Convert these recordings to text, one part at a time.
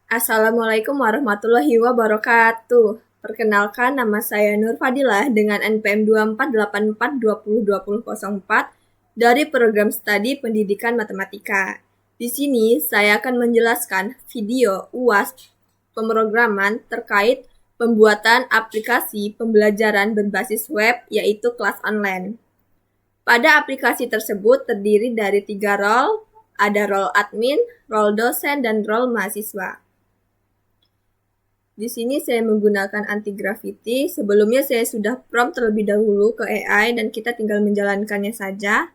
Assalamualaikum warahmatullahi wabarakatuh. Perkenalkan, nama saya Nur Fadilah dengan NPM 2484202004 dari Program Studi Pendidikan Matematika. Di sini saya akan menjelaskan video UAS pemrograman terkait pembuatan aplikasi pembelajaran berbasis web, yaitu kelas online. Pada aplikasi tersebut terdiri dari 3 role, ada role admin, role dosen, dan role mahasiswa. Di sini saya menggunakan anti-gravity. Sebelumnya saya sudah prompt terlebih dahulu ke AI dan kita tinggal menjalankannya saja.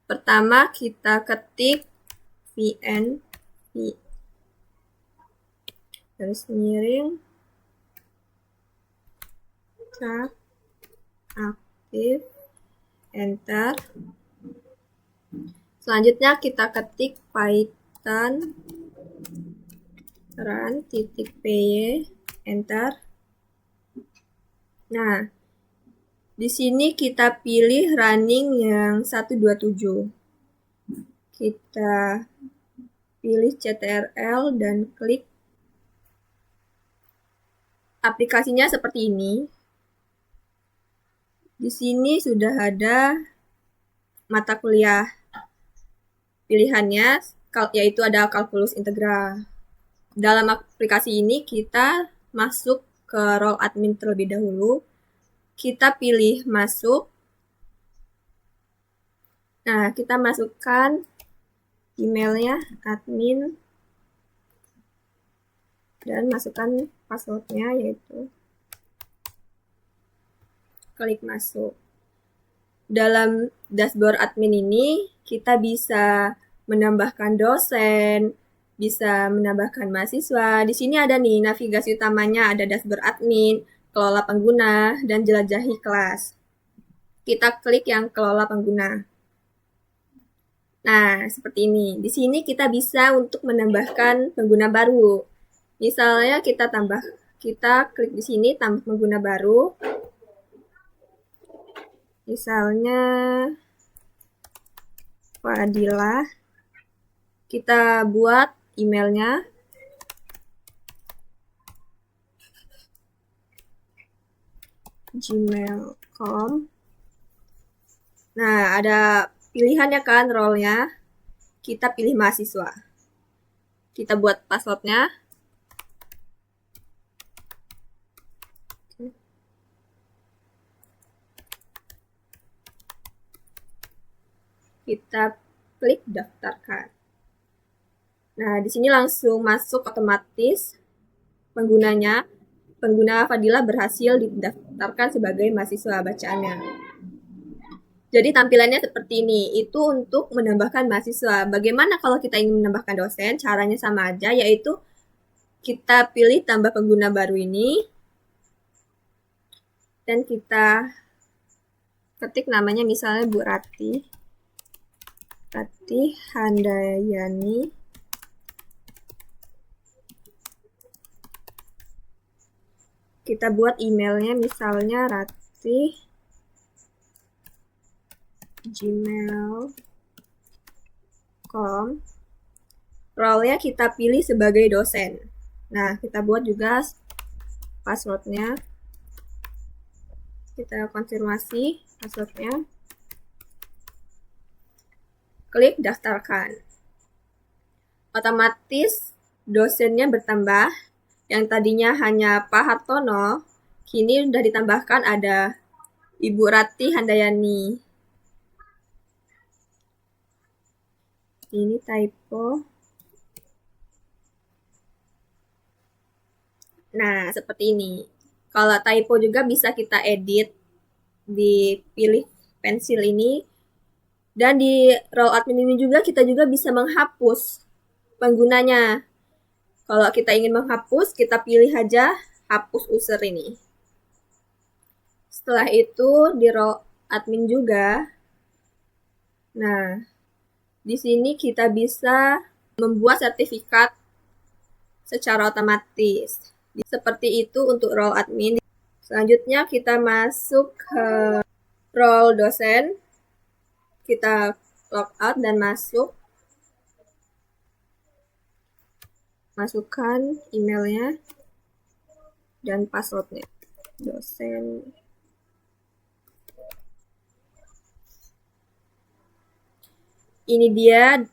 Pertama kita ketik vn garis miring tab aktif, enter. Selanjutnya kita ketik Python run.py, enter. Nah, di sini kita pilih running yang 127. Kita pilih CTRL dan klik. Aplikasinya seperti ini. Di sini sudah ada mata kuliah pilihannya, yaitu ada kalkulus integral. Dalam aplikasi ini kita masuk ke role admin terlebih dahulu. Kita pilih masuk. Nah, kita masukkan emailnya admin dan masukkan passwordnya, yaitu klik masuk. Dalam dashboard admin ini kita bisa menambahkan dosen, bisa menambahkan mahasiswa. Di sini ada nih navigasi utamanya, ada dashboard admin, kelola pengguna, dan jelajahi kelas. Kita klik yang kelola pengguna. Nah, seperti ini. Di sini kita bisa untuk menambahkan pengguna baru. Misalnya kita klik di sini tambah pengguna baru. Misalnya Fadilah. Kita buat emailnya. gmail.com. Nah, ada pilihannya kan role-nya. Kita pilih mahasiswa. Kita buat passwordnya. Kita klik daftarkan. Nah, di sini langsung masuk otomatis penggunanya. Pengguna Fadilah berhasil didaftarkan sebagai mahasiswa bacaannya. Jadi tampilannya seperti ini. Itu untuk menambahkan mahasiswa. Bagaimana kalau kita ingin menambahkan dosen? Caranya sama aja, yaitu kita pilih tambah pengguna baru ini. Dan kita ketik namanya misalnya Bu Rati Handayani. Kita buat emailnya misalnya rati@gmail.com. Role-nya kita pilih sebagai dosen. Nah, kita buat juga passwordnya. Kita konfirmasi passwordnya. Klik daftarkan. Otomatis dosennya bertambah. Yang tadinya hanya Pak Hartono, kini sudah ditambahkan ada Ibu Rati Handayani. Ini typo. Nah, seperti ini. Kalau typo juga bisa kita edit, dipilih pensil ini. Dan di role admin ini juga kita juga bisa menghapus penggunanya. Kalau kita ingin menghapus, kita pilih aja hapus user ini. Setelah itu di role admin juga. Nah, di sini kita bisa membuat sertifikat secara otomatis. Seperti itu untuk role admin. Selanjutnya kita masuk ke role dosen. Kita logout dan masuk. masukkan emailnya dan passwordnya. Dosen. Ini dia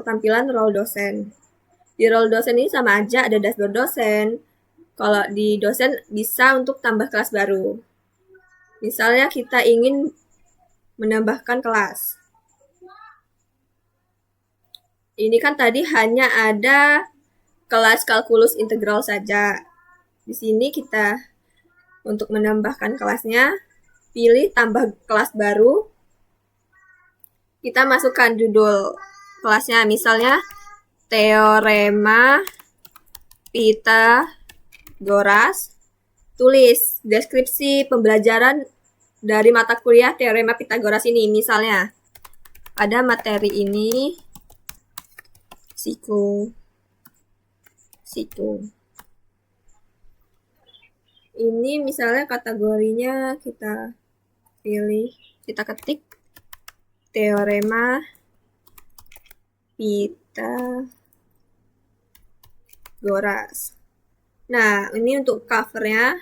tampilan role dosen. Di role dosen ini sama aja ada dashboard dosen. Kalau di dosen bisa untuk tambah kelas baru. Misalnya kita ingin menambahkan kelas. Ini kan tadi hanya ada kelas kalkulus integral saja. Di sini kita untuk menambahkan kelasnya, pilih tambah kelas baru. Kita masukkan judul kelasnya, misalnya Teorema Pitagoras. Tulis deskripsi pembelajaran dari mata kuliah Teorema Pitagoras ini. Misalnya, pada materi ini siku. Ini misalnya kategorinya kita pilih, kita ketik Teorema Pitagoras. Nah, ini untuk covernya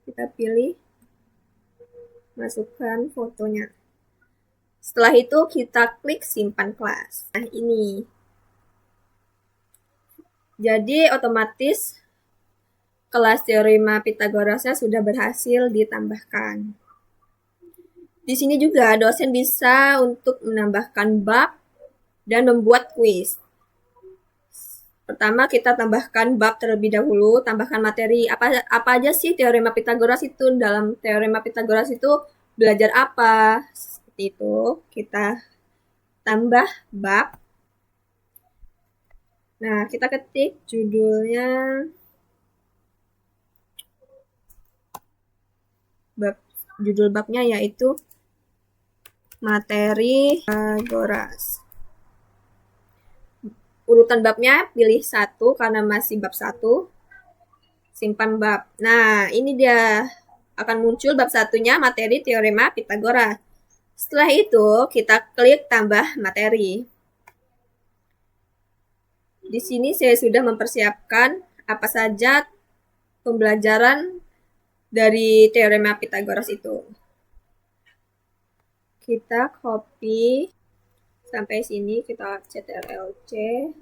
kita pilih, masukkan fotonya. Setelah itu kita klik simpan kelas. Nah, ini. Jadi otomatis kelas Teorema Pitagorasnya sudah berhasil ditambahkan. Di sini juga dosen bisa untuk menambahkan bab dan membuat kuis. Pertama kita tambahkan bab terlebih dahulu, tambahkan materi. Apa aja sih Teorema Pitagoras itu? Dalam Teorema Pitagoras itu belajar apa? Seperti itu. Kita tambah bab. Nah, kita ketik judulnya judul babnya yaitu materi Pitagoras. Urutan babnya pilih 1 karena masih bab 1. Simpan bab. Nah, ini dia akan muncul bab 1-nya materi Teorema Pitagoras. Setelah itu, kita klik tambah materi. Di sini saya sudah mempersiapkan apa saja pembelajaran dari Teorema Pitagoras itu. Kita copy sampai sini, kita Ctrl+C,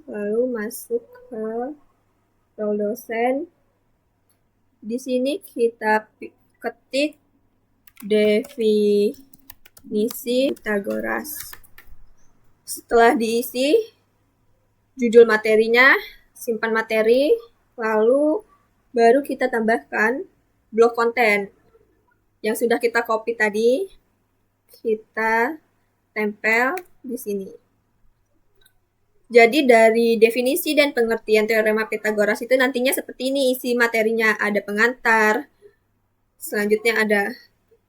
lalu masuk ke role dosen. Di sini kita ketik definisi Pitagoras. Setelah diisi judul materinya, simpan materi, lalu baru kita tambahkan blok konten yang sudah kita copy tadi, kita tempel di sini. Jadi dari definisi dan pengertian Teorema Pitagoras itu nantinya seperti ini isi materinya. Ada pengantar, selanjutnya ada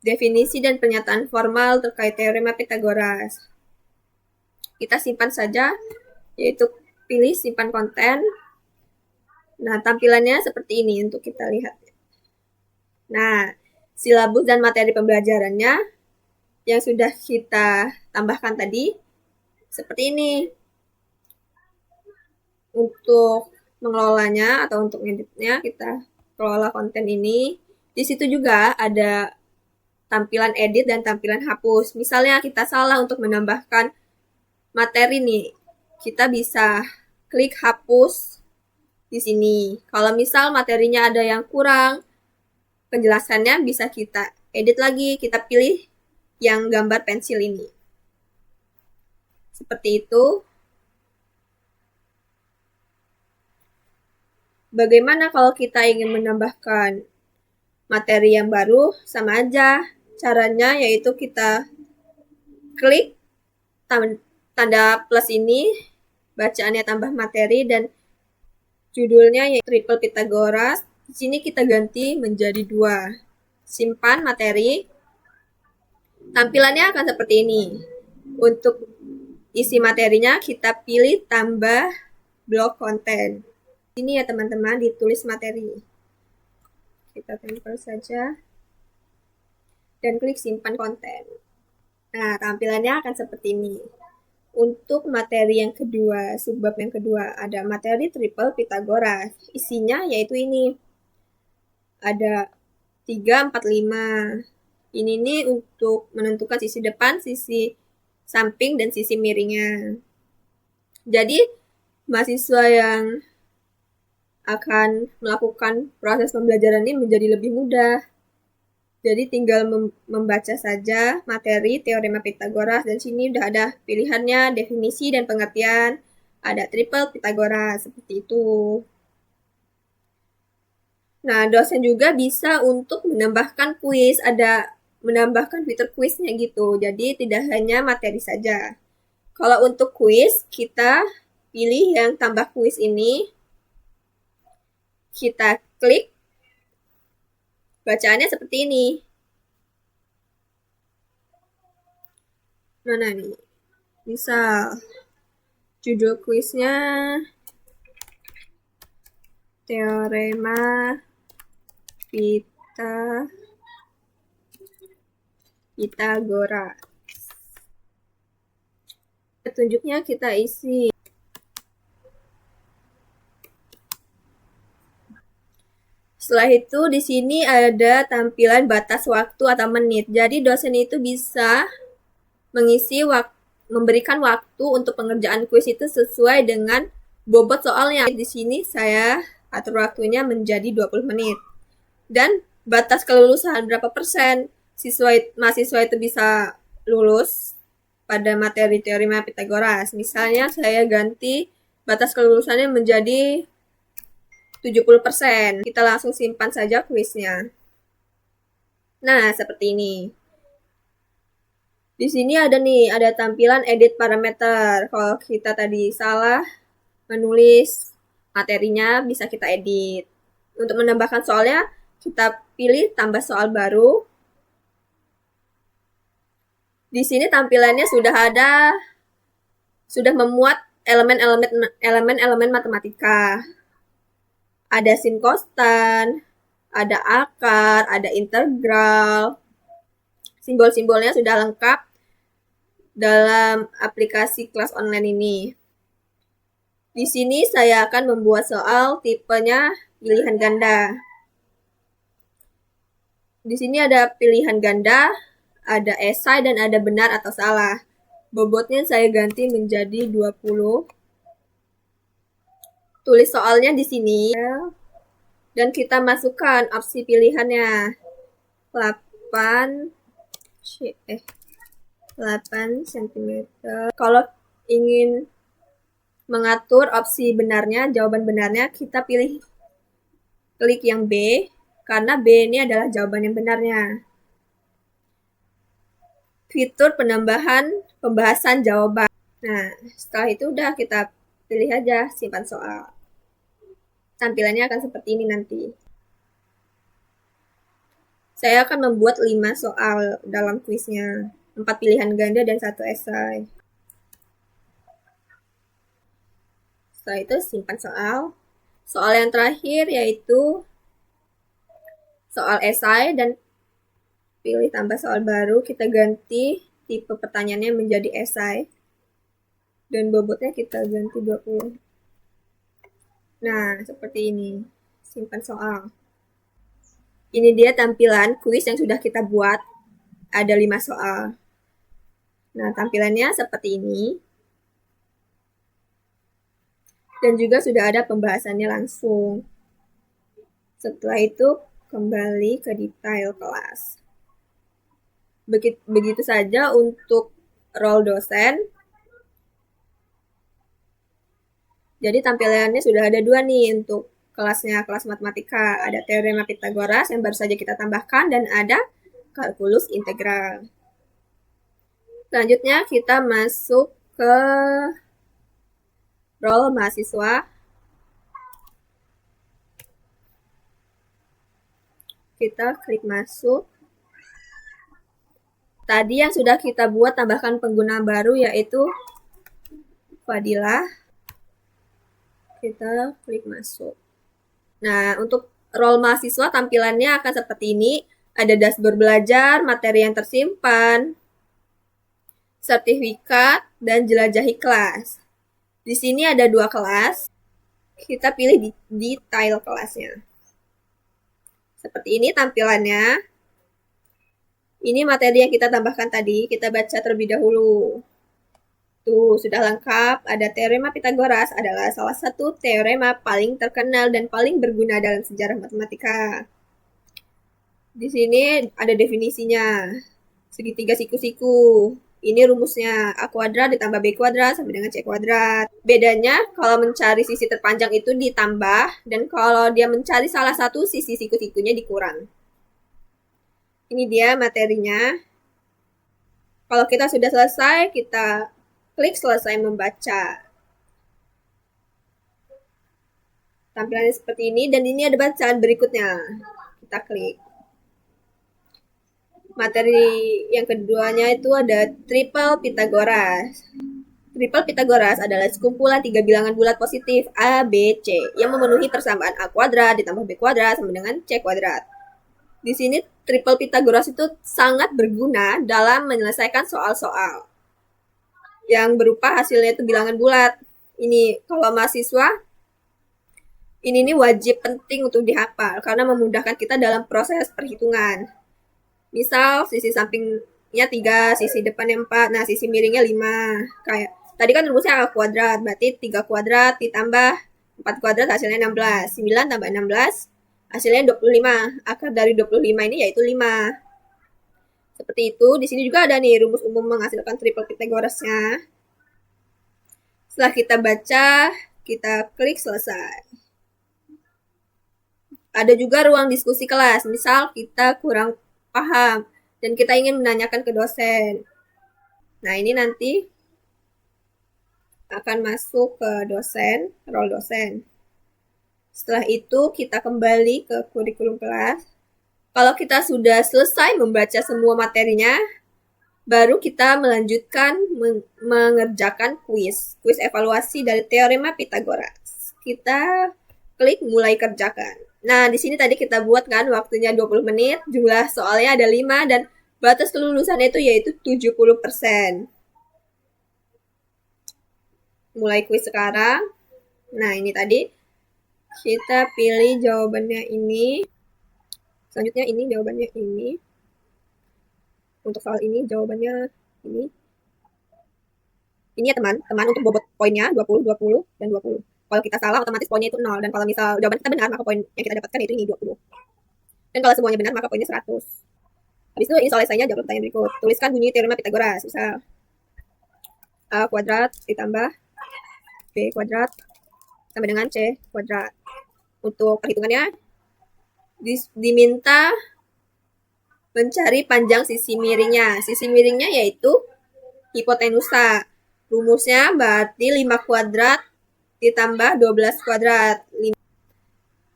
definisi dan pernyataan formal terkait Teorema Pitagoras. Kita simpan saja, yaitu pilih simpan konten. Nah, tampilannya seperti ini untuk kita lihat. Nah, silabus dan materi pembelajarannya yang sudah kita tambahkan tadi seperti ini. Untuk mengelolanya atau untuk ngeditnya, kita kelola konten ini. Di situ juga ada tampilan edit dan tampilan hapus. Misalnya kita salah untuk menambahkan materi nih, kita bisa klik hapus di sini. Kalau misal materinya ada yang kurang, penjelasannya bisa kita edit lagi, kita pilih yang gambar pensil ini. Seperti itu. Bagaimana kalau kita ingin menambahkan materi yang baru? Sama aja. Caranya yaitu kita klik tanda plus ini, bacaannya tambah materi dan judulnya yaitu Triple Pitagoras. Di sini kita ganti menjadi 2. Simpan materi. Tampilannya akan seperti ini. Untuk isi materinya kita pilih tambah blok konten. Ini ya teman-teman, ditulis materi. Kita tempel saja dan klik simpan konten. Nah, tampilannya akan seperti ini. Untuk materi yang kedua, subbab yang kedua, ada materi triple Pythagoras. Isinya yaitu ini. Ada 3, 4, 5. Ini nih untuk menentukan sisi depan, sisi samping, dan sisi miringnya. Jadi, mahasiswa yang akan melakukan proses pembelajaran ini menjadi lebih mudah. Jadi tinggal membaca saja materi teorema Pythagoras, dan sini udah ada pilihannya, definisi dan pengertian. Ada triple Pythagoras, seperti itu. Nah, dosen juga bisa untuk menambahkan kuis, ada menambahkan fitur kuisnya gitu. Jadi tidak hanya materi saja. Kalau untuk kuis, kita pilih yang tambah kuis ini. Kita klik. Bacaannya seperti ini. Mana nih? Misal, judul kuisnya Teorema Pythagoras. Petunjuknya kita isi. Setelah itu di sini ada tampilan batas waktu atau menit. Jadi dosen itu bisa mengisi memberikan waktu untuk pengerjaan kuis itu sesuai dengan bobot soalnya. Di sini saya atur waktunya menjadi 20 menit. Dan batas kelulusan berapa persen mahasiswa itu bisa lulus pada materi teorema Pythagoras. Misalnya saya ganti batas kelulusannya menjadi 70%. Kita langsung simpan saja kuisnya. Nah, seperti ini. Di sini ada nih, ada tampilan edit parameter. Kalau kita tadi salah menulis materinya, bisa kita edit. Untuk menambahkan soalnya, kita pilih tambah soal baru. Di sini tampilannya sudah memuat elemen-elemen matematika. Ada sin konstan, ada akar, ada integral. Simbol-simbolnya sudah lengkap dalam aplikasi kelas online ini. Di sini saya akan membuat soal tipenya pilihan ganda. Di sini ada pilihan ganda, ada esai, dan ada benar atau salah. Bobotnya saya ganti menjadi 20. Tulis soalnya di sini. Dan kita masukkan opsi pilihannya. 8 cm. Kalau ingin mengatur opsi benarnya, jawaban benarnya, kita klik yang B, karena B ini adalah jawaban yang benarnya. Fitur penambahan pembahasan jawaban. Nah, setelah itu udah kita pilih aja simpan soal. Tampilannya akan seperti ini nanti. Saya akan membuat 5 soal dalam kuisnya. 4 pilihan ganda dan 1 esai. Setelah itu simpan soal. Soal yang terakhir yaitu soal esai, dan pilih tambah soal baru. Kita ganti tipe pertanyaannya menjadi esai. Dan bobotnya kita ganti 20. Nah, seperti ini. Simpan soal. Ini dia tampilan kuis yang sudah kita buat. Ada 5 soal. Nah, tampilannya seperti ini. Dan juga sudah ada pembahasannya langsung. Setelah itu, kembali ke detail kelas. Begitu saja untuk role dosen. Jadi tampilannya sudah ada 2 nih untuk kelasnya, kelas matematika. Ada teorema Pythagoras yang baru saja kita tambahkan, dan ada kalkulus integral. Selanjutnya kita masuk ke role mahasiswa. Kita klik masuk. Tadi yang sudah kita buat, tambahkan pengguna baru yaitu Fadilah. Kita klik masuk. Nah, untuk role mahasiswa tampilannya akan seperti ini. Ada dashboard belajar, materi yang tersimpan, sertifikat, dan jelajahi kelas. Di sini ada 2 kelas. Kita pilih detail kelasnya. Seperti ini tampilannya. Ini materi yang kita tambahkan tadi, kita baca terlebih dahulu. Tuh, sudah lengkap. Ada teorema Pitagoras adalah salah satu teorema paling terkenal dan paling berguna dalam sejarah matematika. Di sini ada definisinya. Segitiga siku-siku. Ini rumusnya, A kuadrat ditambah B kuadrat sama dengan C kuadrat. Bedanya kalau mencari sisi terpanjang itu ditambah, dan kalau dia mencari salah satu sisi siku-sikunya dikurang. Ini dia materinya. Kalau kita sudah selesai, kita klik selesai membaca. Tampilannya seperti ini, dan ini ada bacaan berikutnya. Kita klik. Materi yang keduanya itu ada triple Pitagoras. Triple Pitagoras adalah sekumpulan 3 bilangan bulat positif A, B, C yang memenuhi persamaan A kuadrat ditambah B kuadrat sama dengan C kuadrat. Di sini triple Pitagoras itu sangat berguna dalam menyelesaikan soal-soal yang berupa hasilnya itu bilangan bulat. Ini kalau mahasiswa, ini wajib penting untuk dihafal karena memudahkan kita dalam proses perhitungan. Misal sisi sampingnya 3, sisi depannya 4, nah sisi miringnya 5. Kayak tadi kan rumusnya A kuadrat, berarti 3 kuadrat ditambah 4 kuadrat hasilnya 16. 9 tambah 16 hasilnya 25. Akar dari 25 ini yaitu 5. Seperti itu. Di sini juga ada nih rumus umum menghasilkan triple Pythagorasnya. Setelah kita baca, kita klik selesai. Ada juga ruang diskusi kelas. Misal kita kurang paham dan kita ingin menanyakan ke dosen. Nah, ini nanti akan masuk ke dosen, role dosen. Setelah itu kita kembali ke kurikulum kelas. Kalau kita sudah selesai membaca semua materinya, baru kita melanjutkan mengerjakan kuis evaluasi dari teorema Pitagoras. Kita klik mulai kerjakan. Nah, di sini tadi kita buat kan waktunya 20 menit, jumlah soalnya ada 5, dan batas kelulusannya itu yaitu 70%. Mulai kuis sekarang. Nah, ini tadi kita pilih jawabannya ini. Selanjutnya ini jawabannya ini. Untuk soal ini jawabannya ini. Ini ya teman untuk bobot poinnya 20, 20, dan 20. Kalau kita salah, otomatis poinnya itu 0. Dan kalau misal jawaban kita benar, maka poin yang kita dapatkan itu ini 20. Dan kalau semuanya benar, maka poinnya 100. Habis itu ini soal esainya, jawab pertanyaan berikut. Tuliskan bunyi teorema Pitagoras. Misal A kuadrat ditambah B kuadrat sama dengan C kuadrat. Untuk perhitungannya, diminta mencari panjang sisi miringnya. Sisi miringnya yaitu hipotenusa. Rumusnya berarti 5 kuadrat ditambah 12 kuadrat.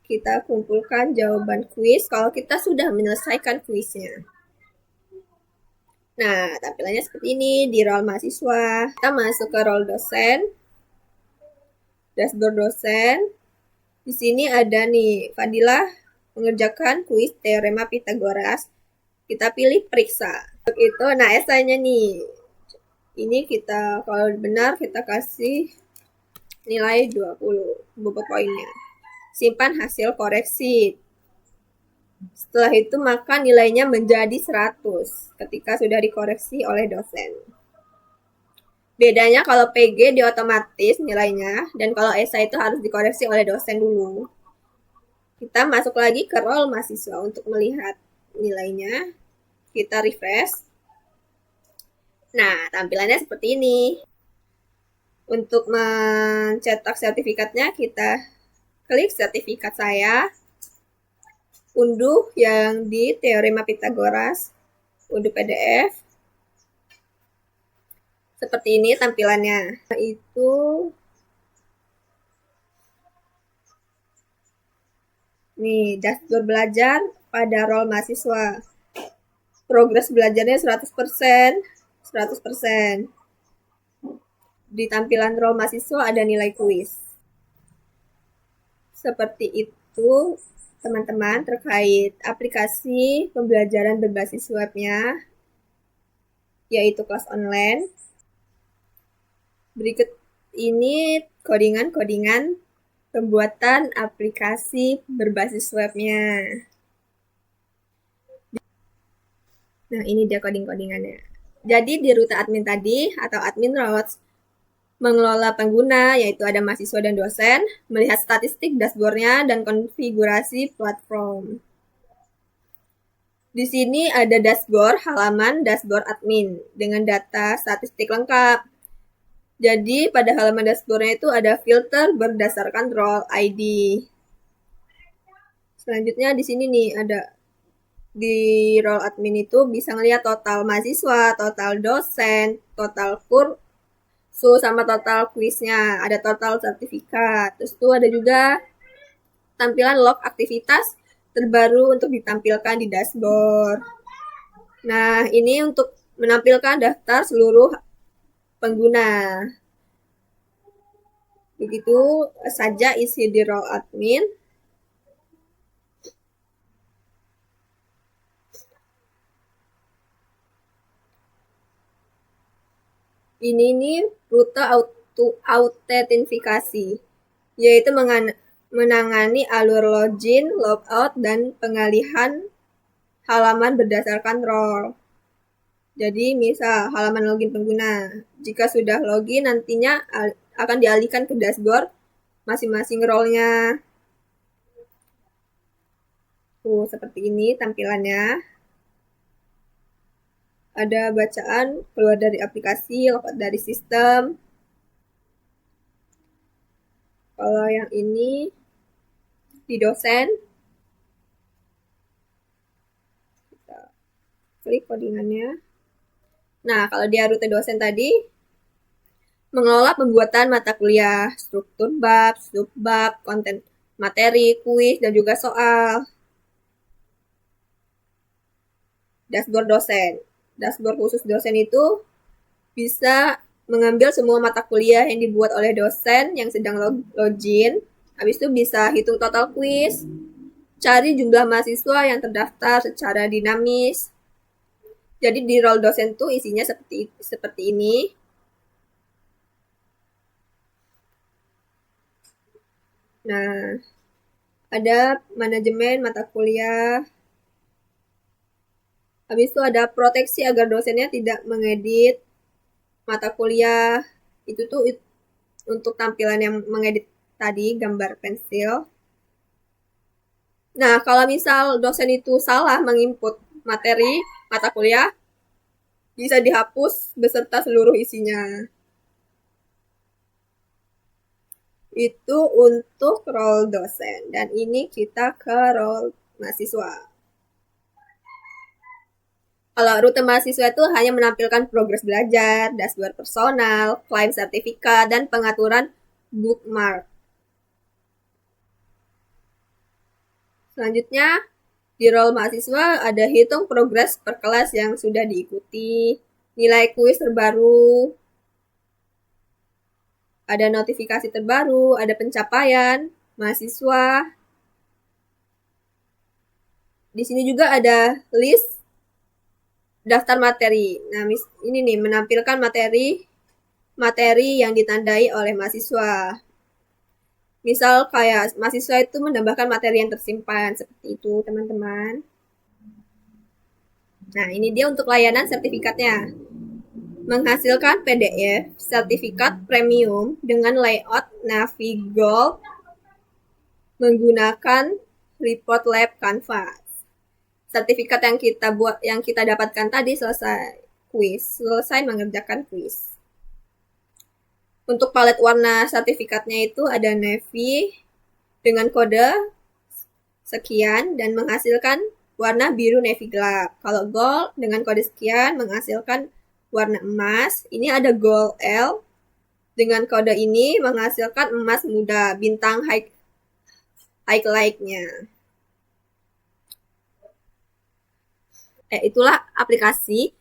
Kita kumpulkan jawaban kuis kalau kita sudah menyelesaikan kuisnya. Nah, tampilannya seperti ini di role mahasiswa. Kita masuk ke role dosen. Dashboard dosen. Di sini ada nih, Fadilah mengerjakan kuis teorema Pitagoras. Kita pilih periksa. Untuk itu, nah esainya nih. Ini kita, kalau benar kita kasih nilai 20 bobot poinnya. Simpan hasil koreksi. Setelah itu maka nilainya menjadi 100 ketika sudah dikoreksi oleh dosen. Bedanya kalau PG di otomatis nilainya, dan kalau esai itu harus dikoreksi oleh dosen dulu. Kita masuk lagi ke role mahasiswa untuk melihat nilainya. Kita refresh. Nah, tampilannya seperti ini. Untuk mencetak sertifikatnya, kita klik sertifikat saya. Unduh yang di teorema Pitagoras. Unduh PDF. Seperti ini tampilannya. Itu nih, dashboard belajar pada role mahasiswa. Progres belajarnya 100%. 100%. Di tampilan role mahasiswa ada nilai kuis. Seperti itu, teman-teman, terkait aplikasi pembelajaran berbasis webnya. yaitu kelas online. Berikut ini codingan-codingan pembuatan aplikasi berbasis webnya. Nah, ini dia coding-codingannya. Jadi di rute admin tadi atau admin routes mengelola pengguna, yaitu ada mahasiswa dan dosen, melihat statistik dashboardnya dan konfigurasi platform. Di sini ada dashboard halaman dashboard admin dengan data statistik lengkap. Jadi pada halaman dashboardnya itu ada filter berdasarkan role ID. Selanjutnya di sini nih ada di role admin itu bisa ngelihat total mahasiswa, total dosen, total kursus, sama total kuisnya, ada total sertifikat. Terus tuh ada juga tampilan log aktivitas terbaru untuk ditampilkan di dashboard. Nah, ini untuk menampilkan daftar seluruh pengguna. Begitu saja isi di role admin. Ini nih rute autentifikasi, yaitu menangani alur login, logout, dan pengalihan halaman berdasarkan role. Jadi misal halaman login pengguna, jika sudah login nantinya akan dialihkan ke dashboard masing-masing role-nya. Tuh, seperti ini tampilannya. Ada bacaan keluar dari aplikasi, logout dari sistem. Kalau yang ini di dosen, kita klik codingannya. Nah, kalau di rute dosen tadi, mengelola pembuatan mata kuliah, struktur bab, subbab, konten materi, kuis, dan juga soal. Dashboard dosen. Dashboard khusus dosen itu bisa mengambil semua mata kuliah yang dibuat oleh dosen yang sedang login. Habis itu bisa hitung total kuis, cari jumlah mahasiswa yang terdaftar secara dinamis. Jadi di role dosen tuh isinya seperti ini. Nah, ada manajemen mata kuliah. Habis itu ada proteksi agar dosennya tidak mengedit mata kuliah. Itu tuh untuk tampilan yang mengedit tadi, gambar pensil. Nah, kalau misal dosen itu salah menginput materi mata kuliah, bisa dihapus beserta seluruh isinya. Itu untuk role dosen. Dan ini kita ke role mahasiswa. Kalau rute mahasiswa itu hanya menampilkan progres belajar, dashboard personal, klaim sertifikat, dan pengaturan bookmark. Selanjutnya, di role mahasiswa ada hitung progres per kelas yang sudah diikuti, nilai kuis terbaru, ada notifikasi terbaru, ada pencapaian mahasiswa. Di sini juga ada list daftar materi. Nah, ini nih menampilkan materi yang ditandai oleh mahasiswa. Misal kayak mahasiswa itu menambahkan materi yang tersimpan, seperti itu teman-teman. Nah, ini dia untuk layanan sertifikatnya. Menghasilkan PDF sertifikat premium dengan layout Navigold menggunakan Report Lab Canvas. Sertifikat yang kita dapatkan tadi selesai mengerjakan kuis. Untuk palet warna sertifikatnya itu ada navy dengan kode sekian dan menghasilkan warna biru navy gelap. Kalau gold dengan kode sekian menghasilkan warna emas. Ini ada gold L dengan kode ini menghasilkan emas muda, bintang highlight-nya. Itulah aplikasi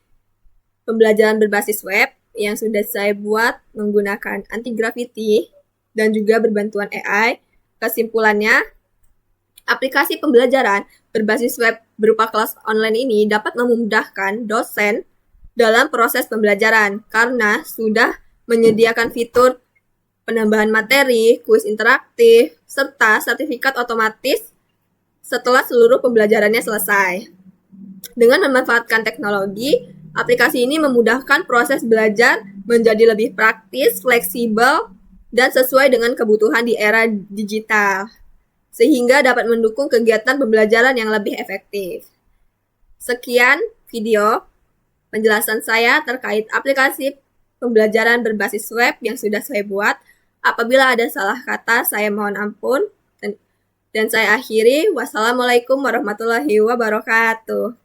pembelajaran berbasis web yang sudah saya buat menggunakan anti-gravity dan juga berbantuan AI. Kesimpulannya, aplikasi pembelajaran berbasis web berupa kelas online ini dapat memudahkan dosen dalam proses pembelajaran karena sudah menyediakan fitur penambahan materi, kuis interaktif, serta sertifikat otomatis setelah seluruh pembelajarannya selesai. Dengan memanfaatkan teknologi, aplikasi ini memudahkan proses belajar menjadi lebih praktis, fleksibel, dan sesuai dengan kebutuhan di era digital, sehingga dapat mendukung kegiatan pembelajaran yang lebih efektif. Sekian video penjelasan saya terkait aplikasi pembelajaran berbasis web yang sudah saya buat. Apabila ada salah kata, saya mohon ampun. Dan saya akhiri. Wassalamualaikum warahmatullahi wabarakatuh.